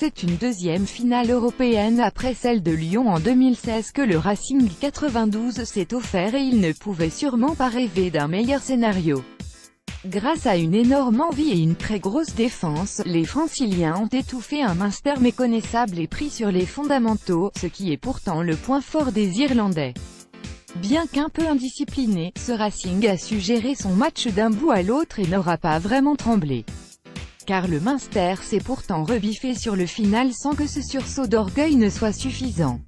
C'est une deuxième finale européenne après celle de Lyon en 2016 que le Racing 92 s'est offert et il ne pouvait sûrement pas rêver d'un meilleur scénario. Grâce à une énorme envie et une très grosse défense, les Franciliens ont étouffé un Munster méconnaissable et pris sur les fondamentaux, ce qui est pourtant le point fort des Irlandais. Bien qu'un peu indiscipliné, ce Racing a su gérer son match d'un bout à l'autre et n'aura pas vraiment tremblé. Car le Munster s'est pourtant rebiffé sur le final sans que ce sursaut d'orgueil ne soit suffisant.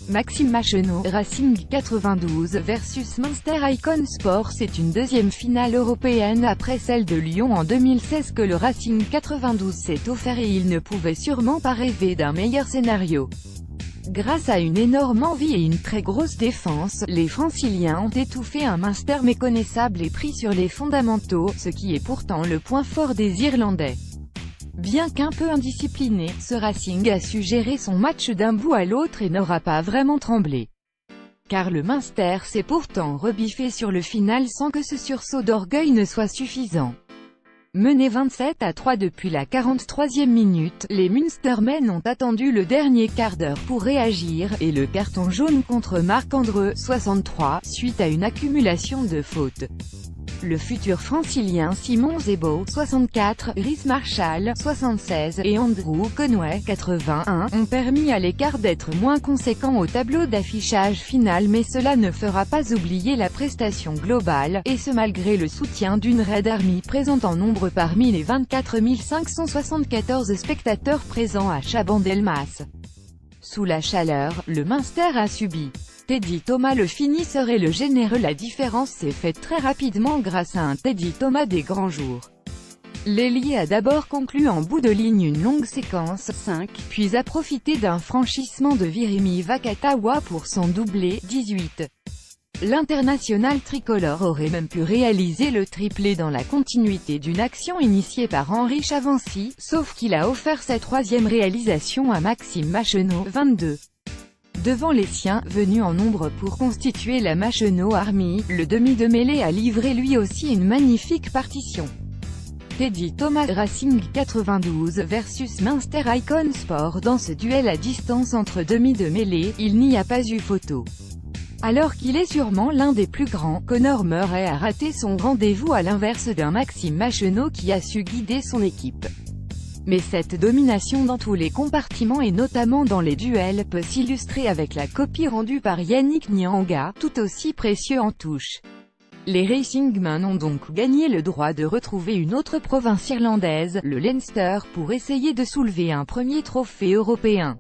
Maxime Machenaud, Racing 92 versus Munster Icon Sport. C'est une deuxième finale européenne après celle de Lyon en 2016 que le Racing 92 s'est offert et il ne pouvait sûrement pas rêver d'un meilleur scénario. Grâce à une énorme envie et une très grosse défense, les Franciliens ont étouffé un Munster méconnaissable et pris sur les fondamentaux, ce qui est pourtant le point fort des Irlandais. Bien qu'un peu indiscipliné, ce Racing a su gérer son match d'un bout à l'autre et n'aura pas vraiment tremblé. Car le Munster s'est pourtant rebiffé sur le final sans que ce sursaut d'orgueil ne soit suffisant. Menés 27-3 depuis la 43e minute, les Munstermen ont attendu le dernier quart d'heure pour réagir, et le carton jaune contre Marc-André, 63, suite à une accumulation de fautes. Le futur francilien Simon Zebo, 64, Rhys Marshall, 76, et Andrew Conway, 81, ont permis à l'écart d'être moins conséquent au tableau d'affichage final, mais cela ne fera pas oublier la prestation globale, et ce malgré le soutien d'une Red Army présente en nombre parmi les 24 574 spectateurs présents à Chabandelmas. Sous la chaleur, le Munster a subi. Teddy Thomas le finisseur et le généreux. La différence s'est faite très rapidement grâce à un Teddy Thomas des grands jours. L'ailier a d'abord conclu en bout de ligne une longue séquence, 5, puis a profité d'un franchissement de Virimi Vakatawa pour son doublé, 18. L'international tricolore aurait même pu réaliser le triplé dans la continuité d'une action initiée par Henri Chavancy, sauf qu'il a offert sa troisième réalisation à Maxime Machenaud, 22. Devant les siens, venus en nombre pour constituer la Machenaud Army, le demi de mêlée a livré lui aussi une magnifique partition. Teddy Thomas, Racing 92 versus Munster Icon Sport. Dans ce duel à distance entre demi de mêlée, il n'y a pas eu photo. Alors qu'il est sûrement l'un des plus grands, Conor Murray a raté son rendez-vous à l'inverse d'un Maxime Machenaud qui a su guider son équipe. Mais cette domination dans tous les compartiments et notamment dans les duels peut s'illustrer avec la copie rendue par Yannick Nyanga, tout aussi précieux en touche. Les Racingmen ont donc gagné le droit de retrouver une autre province irlandaise, le Leinster, pour essayer de soulever un premier trophée européen.